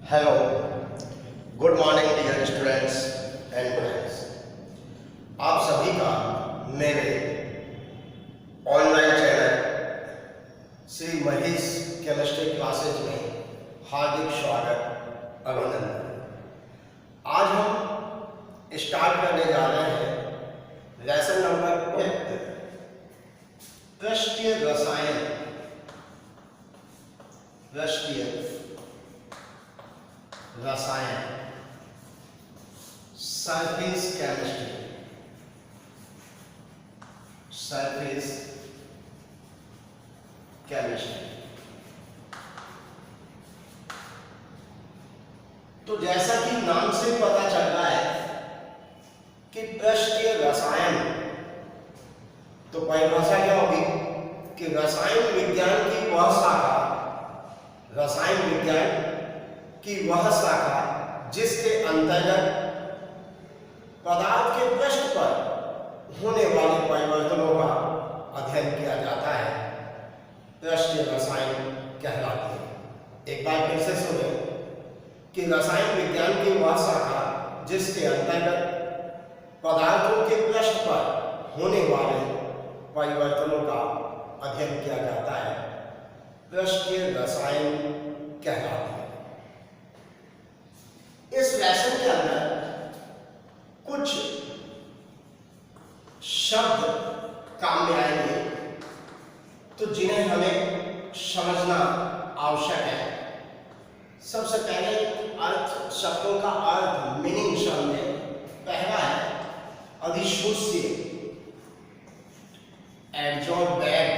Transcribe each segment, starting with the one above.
Hello, good morning dear students and friends. आप सभी का मेरे online channel Shri Mahesh chemistry classes में हार्दिक स्वागत, अभिनंदन। आज हम स्टार्ट करने जा रहे हैं लेसन नंबर 5, पृष्ठीय रसायन। पृष्ठीय रसायन, सरफेस केमिस्ट्री। Surface chemistry. तो जैसा कि नाम से पता चल रहा है कि पृष्ठीय रसायन, तो परिभाषा क्या होगी कि रसायन विज्ञान की वह शाखा, रसायन विज्ञान कि वह शाखा जिसके अंतर्गत पदार्थ के पृष्ठ पर होने वाले परिवर्तनों का अध्ययन किया जाता है, पृष्ठीय रसायन कहलाती है। एक बार फिर से सुने कि रसायन विज्ञान की वह शाखा जिसके अंतर्गत पदार्थों के पृष्ठ पर होने वाले परिवर्तनों का अध्ययन किया जाता है, पृष्ठीय रसायन कहलाती है। इस लेसन के अंदर कुछ शब्द काम में आएंगे, तो जिन्हें हमें समझना आवश्यक है। सबसे पहले अर्थ, शब्दों का अर्थ, मीनिंग समझे। पहला है अधिशोष्य, एडजॉर्बेंट।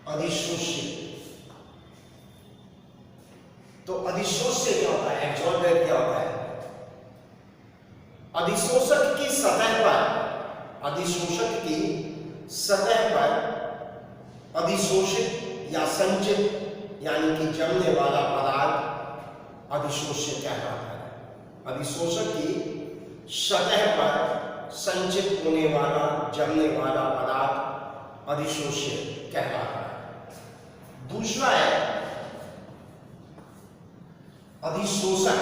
अधिशोष्य, तो अधिशोष्य क्या होता है, एडजॉर्बेंट क्या होता है? अधिशोषक की सतह पर, अधिशोषक की सतह पर अधिशोषित या संचित यानी कि जमने वाला पदार्थ अधिशोष्य कहलाता है। अधिशोषक की सतह पर संचित होने वाला, जमने वाला पदार्थ अधिशोष्य कहलाता है। दूसरा है अधिशोषक।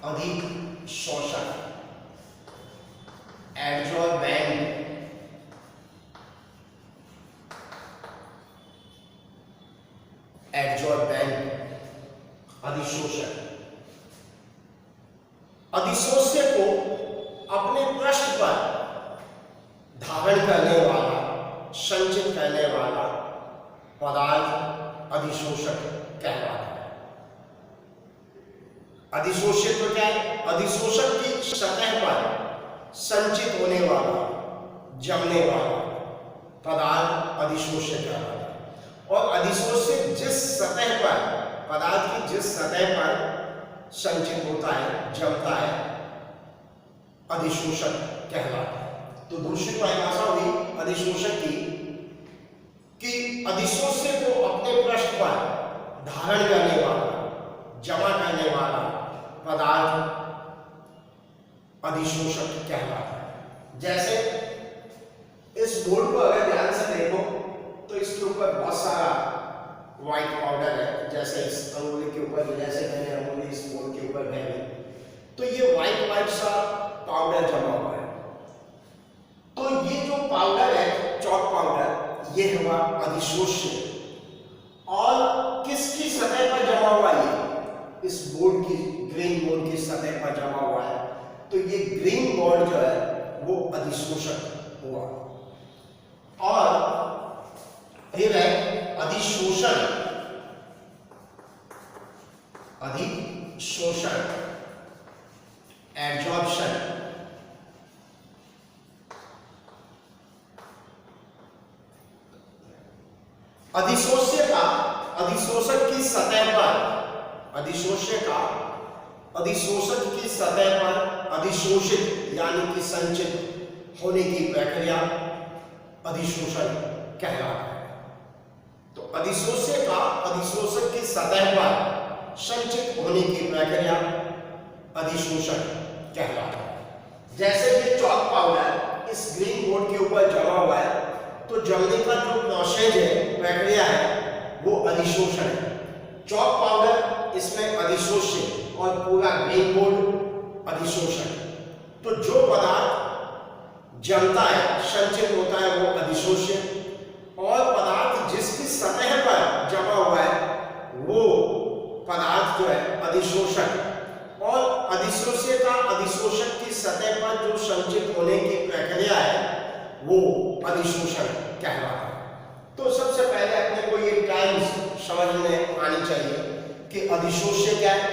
अधिशोषक, एडजॉर्बेंट। एडजॉर्बेंट, अधिशोषक। अधिशोष्य को अपने पृष्ठ पर धारण करने वाला, संचित करने वाला पदार्थ अधिशोषक कहलाता है। अधिशोषित तो क्या है? अधिशोषक की सतह पर संचित होने वाला, जमने वाला पदार्थ अधिशोष्य कहलाता है। और अधिशोषित जिस सतह पर, पदार्थ की जिस सतह पर संचित होता है, जमता है, अधिशोषक कहलाता है। तो दूसरी परिभाषा हुई अधिशोषक की कि अधिशोष्य को अपने पृष्ठ पर धारण करने वाला, जमा करने वाला पदार्थ अधिशोषक कहलाता है। जैसे इस बोर्ड को अगर ध्यान से देखो तो इसके ऊपर बहुत सारा व्हाइट पाउडर है। जैसे इस अंगुली के ऊपर, जैसे मैंने अंगुली इस बोर्ड के ऊपर डाली, तो ये व्हाइट सा पाउडर जमा हुआ है। तो ये जो पाउडर है, चॉक पाउडर, ये हुआ अधिशोष्य। और किसकी सतह पर जमा हुआ है? इस बोर्ड की, ग्रीन बोर्ड की सतह पर जमा हुआ है। तो ये ग्रीन बोर्ड जो है वो अधिशोषक हुआ। और फिर है अधिशोषण। अधिशोषण, एब्जॉर्प्शन। अधिशोष्य का अधिशोषक की सतह पर, अधिशोष्य का अधिशोषक की सतह पर अधिशोषित यानी कि संचित होने की प्रक्रिया अधिशोषण कहलाता है। तो अधिशोष्य का अधिशोषक की सतह पर संचित होने की प्रक्रिया अधिशोषण कहलाता है। जैसे कि चॉक पाउडर इस ग्रीन बोर्ड के ऊपर जमा हुआ है, तो जमने का जो प्रोसेस है, प्रक्रिया है, वो अधिशोषण है। चॉक पाउडर इसमें अधिशोषण और पूरा ग्रेन बोर्ड अधिशोषण। तो जो पदार्थ जमता है, संचित होता है, वो अधिशोषण, और पदार्थ जिसकी सतह पर जमा हुआ है वो पदार्थ जो है अधिशोषक। और अधिशोष्य का अधिशोषक की सतह पर जो संचित होने की प्रक्रिया है वो अधिशोषण कहलाता है। तो सबसे पहले अपने को ये टर्म्स समझ में आनी चाहिए कि अधिशोष्य क्या है,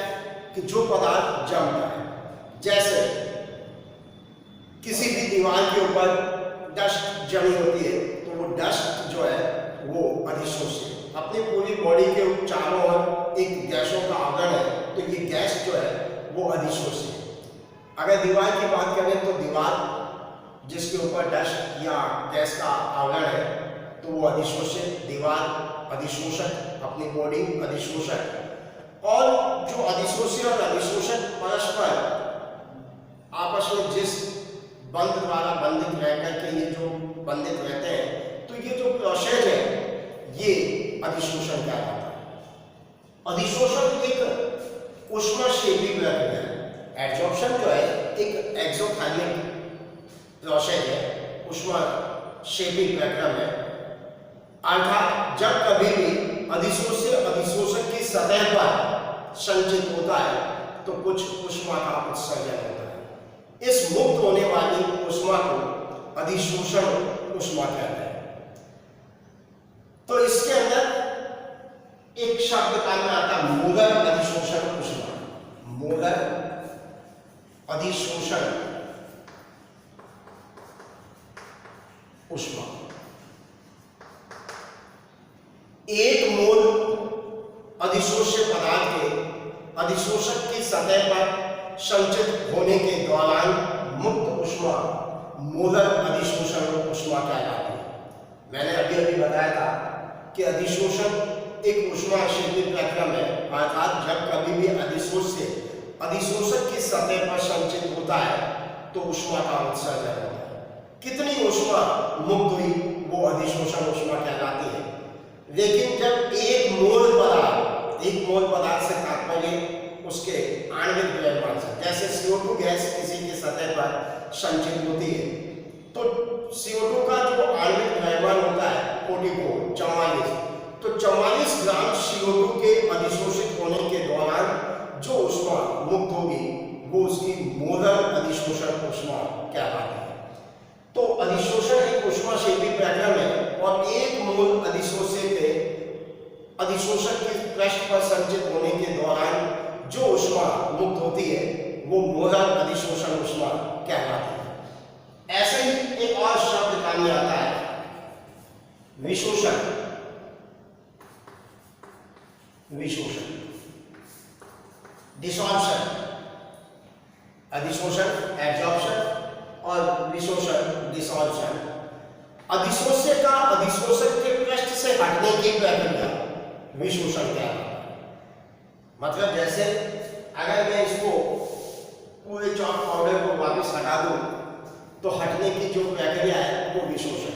कि जो पदार्थ जमता है। जैसे किसी भी दीवार के ऊपर डस्ट जमी होती है तो वो डस्ट जो है वो अधिशोष्य। अपनी पूरी बॉडी के चारों ओर एक गैसों का आवरण है तो ये गैस जो है वो अधिशोष्य। अगर दीवार की बात करें तो दीवार जिसके ऊपर डस्ट या गैस का आवरण है तो वो अधिशोष्य, दीवार अधिशोषक, अपनी बॉडी अधिशोषक। और जो अधिशोष्य और अधिशोषक परस्पर आपस में जिस बंध द्वारा बंधित रहकर के ये जो बंधित रहते हैं, तो ये जो प्रोसेस है ये अधिशोषण कहलाता है। अधिशोषण एक ऊष्माक्षेपी प्रक्रिया है। एड्सॉर्प्शन जो है एक एक्सोथर्मिक प्रोसेस है, ऊष्माक्षेपी प्रक्रिया में। अर्थात जब कभी भी अधिशोष्य अधिशोषक की सतह पर संचित होता है तो कुछ ऊष्मा का उत्सर्जन होता है। इस मुक्त होने वाली ऊष्मा को अधिशोषण ऊष्मा कहते हैं। तो इसके अंदर एक शब्द काम में आता है मोलर अधिशोषण ऊष्मा। मोलर अधिशोषण ऊष्मा। एक मोल अधिशोष्य पदार्थ के अधिशोषक की सतह पर संचित होने के दौरान मुक्त ऊष्मा मोलर अधिशोषण ऊष्मा कहलाती है। मैंने अभी अभी बताया था कि अधिशोषण एक ऊष्माक्षेपी प्रक्रिया में, अर्थात जब कभी भी अधिशोष्य अधिशोषक की सतह पर संचित होता है तो ऊष्मा का उत्सर्जन होता है। कितनी ऊष्मा मुक्त हुई वो अधिशोषण ऊष्मा कहलाती है। लेकिन जब एक मोल पदार्थ से तात्पर्य उसके आणविक द्रव्यमान से, जैसे CO2 गैस किसी की सतह पर संचित होती है तो CO2 का जो आणविक द्रव्यमान होता है 44, तो 44 ग्राम CO2 के अधिशोषित होने के दौरान जो ऊष्मा मुक्त होगी वो उसकी मोलर अधिशोषण ऊष्मा कहलाती है। तो अधिशोषण एक ऊष्माक्षेपी प्रक्रिया में, और एक मोल अधिशोषक के पृष्ठ पर संचित होने के दौरान जो ऊष्मा मुक्त होती है वो मोलर अधिशोषण ऊष्मा कहलाती है। ऐसे ही एक और शब्द काम में आता है विशोषण। विशोषण, डिसॉर्प्शन, अधिशोषण एब्जॉर्प्शन और विशोषण डिसॉर्प्शन। अधिशोष्य का अधिशोषक के पृष्ठ से हटने की प्रक्रिया विशोषण कहलाता है। मतलब जैसे अगर मैं इसको पूरे चॉक पाउडर को वापस हटा दूं तो हटने की जो प्रक्रिया है वो विशोषण।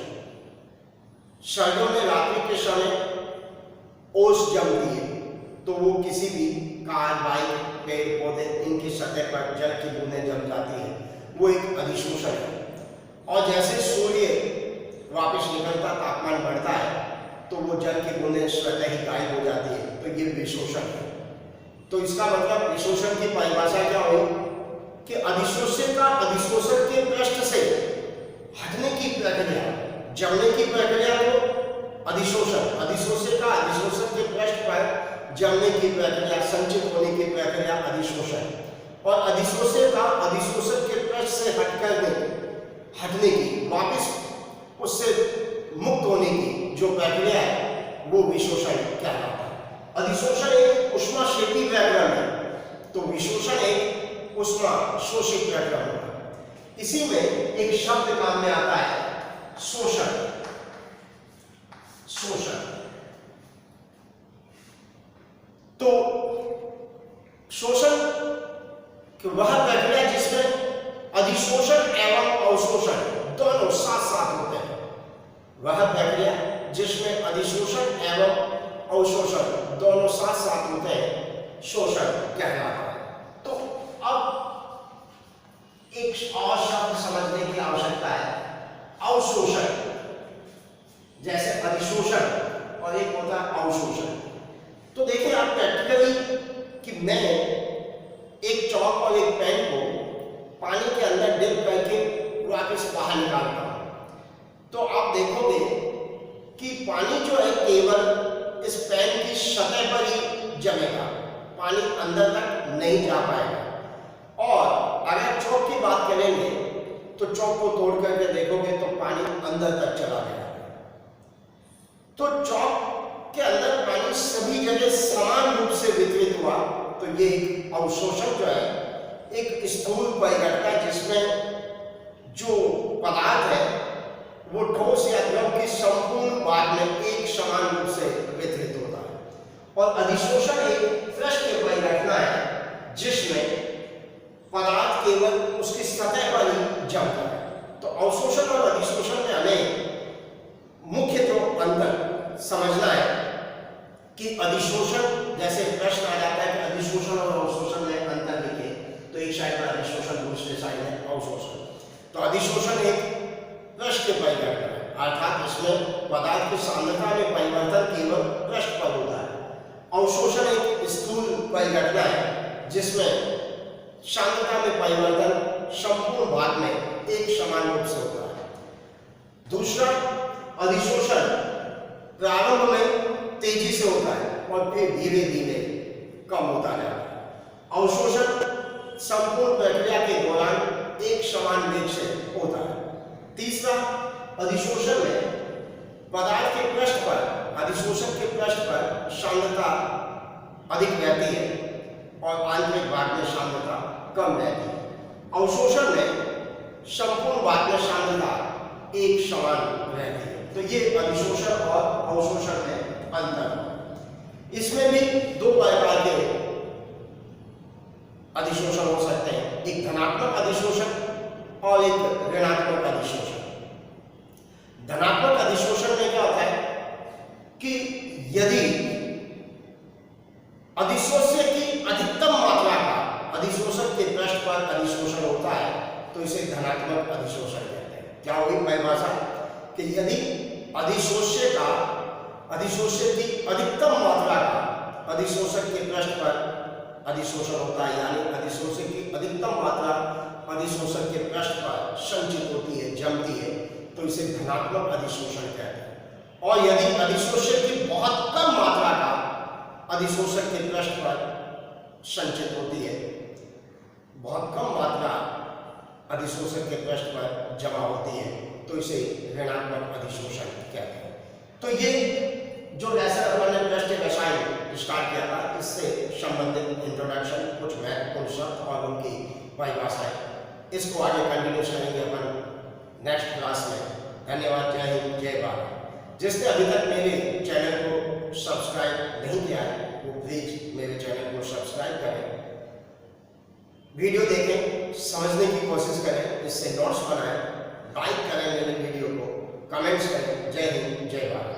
सर्दियों में रात्रि के समय ओस जमती है तो वो किसी भी कार, बाइक, पेड़ पौधे इनकी सतह पर जल की बूंदें जम जाती है, वो एक अधिशोषण है। और जैसे सूर्य वापस निकलता, तापमान बढ़ता है तो वो जल की बूंदें स्वतः ही गायब हो जाती है, तो ये विशोषण है। तो इसका मतलब विशोषण की परिभाषा क्या हुई कि अधिशोष्य का अधिशोषक के पृष्ठ से हटने की प्रक्रिया, जमने की प्रक्रिया को अधिशोषण, अधिशोष्य का अधिशोषक के पृष्ठ पर जमने की प्रक्रिया, संचित होने की प्रक्रिया अधिशोषण, और अधिशोष्य का अधिशोषक के पृष्ठ से हटने की, वापस उससे मुक्त होने की जो प्रक्रिया है वो विशोषण कहलाता है। अधिशोषण एक ऊष्माक्षेपी प्रक्रिया है तो विशोषण एक ऊष्मा शोषित प्रक्रिया है। इसी में एक शब्द काम में आता है शोषण। शोषण तो शोषण वह प्रक्रिया जिसमें अधिशोषण एवं अवशोषण दोनों साथ साथ होते हैं, वह एवं अवशोषण दोनों साथ साथ होते हैं, शोषण कहलाता है। तो अब एक और शब्द समझने की आवश्यकता है, अवशोषण। जैसे अधिशोषण और एक होता है अवशोषण। तो देखिए आप प्रैक्टिकली कि मैं एक चौक और एक पेन को पानी के अंदर डिप करके वापस बाहर निकालता हूं, तो आप देखोगे कि पानी जो है केवल इस पेन की सतह पर ही जमेगा, पानी अंदर तक नहीं जा पाएगा। और अगर चौक की बात करेंगे तो चौक को तोड़ करके देखोगे तो पानी अंदर तक चला गया। तो चौक के अंदर पानी सभी जगह समान रूप से वितरित हुआ, तो ये एक अवशोषण जो है एक स्थूल परिघटना, जिसमें जो पदार्थ है वो ठोस या द्रव की संपूर्ण भाग में एक समान रूप से वितरित होता है। और अधिशोषण एक पृष्ठीय परिघटना है जिसमें पदार्थ केवल उसकी सतह पर ही जमता है। तो अवशोषण और अधिशोषण में हमें मुख्य जो अंतर समझना है कि अधिशोषण, जैसे प्रश्न आ जाता है कि अधिशोषण और अवशोषण में अंतर लिखिए, तो एक साइड पर अधिशोषण, दूसरे साइड में अवशोषण। तो अधिशोषण एक पृष्ठ परिघटना है, अर्थात इसमें पदार्थ की सांद्रता में परिवर्तन केवल पृष्ठ पर होता है। अवशोषण एक स्थूल परिघटना है जिसमें सांद्रता में परिवर्तन संपूर्ण भाग में एक समान रूप से होता है। दूसरा, अधिशोषण प्रारंभ में तेजी से होता है और फिर धीरे धीरे कम होता जाता है। अवशोषण संपूर्ण प्रक्रिया के दौरान एक समान वेग से होता है। तीसरा, अधिशोषण में पदार्थ के पृष्ठ पर, अधिशोषण के पृष्ठ पर सांद्रता अधिक रहती है और आंतरिक भाग में सांद्रता कम रहती है। अवशोषण में संपूर्ण भाग में सांद्रता एक समान रहती है। तो ये अधिशोषण और अवशोषण में अंतर है। इसमें भी दो प्रकार के अधिशोषण हो सकते हैं, एक धनात्मक अधिशोषण और एक ऋणात्मक अधिशोषण। धनात्मक अधिशोषण में क्या होता है कि यदि अधिशोष्य की अधिकतम मात्रा का अधिशोषक के पृष्ठ पर अधिशोषण होता है तो इसे धनात्मक अधिशोषण कहते हैं। क्या होगी परिभाषा कि यदि अधिशोष्य की अधिकतम मात्रा का अधिशोषक के पृष्ठ पर अधिशोषण होता है, यानी अधिशोषक की अधिकतम मात्रा अधिशोषक के पृष्ठ पर संचित होती है, जमती है, तो इसे धनात्मक अधिशोषण कहते हैं। और यदि अधिशोषक की बहुत कम मात्रा का अधिशोषक के पृष्ठ पर संचित होती है, बहुत कम मात्रा अधिशोषक के पृष्ठ पर जमा होती है, तो इसे ऋणात्मक अधिशोषण कहते हैं। तो ये जो लेसन अपन ने पृष्ठीय रसायन स्टार्ट किया था, इससे संबंधित इंट्रोडक्शन, कुछ महत्वपूर्ण शब्द और उनकी परिभाषाएं, इसको आगे कंटिन्यू करेंगे अपन नेक्स्ट क्लास में। धन्यवाद। जय हिंद, जय भारत। जिसने अभी तक मेरे चैनल को सब्सक्राइब नहीं किया है वो प्लीज मेरे चैनल को सब्सक्राइब करें, वीडियो देखें, समझने की कोशिश करें, इससे नोट्स बनाएं, लाइक करें मेरे वीडियो को, कमेंट्स करें। जय हिंद, जय भारत।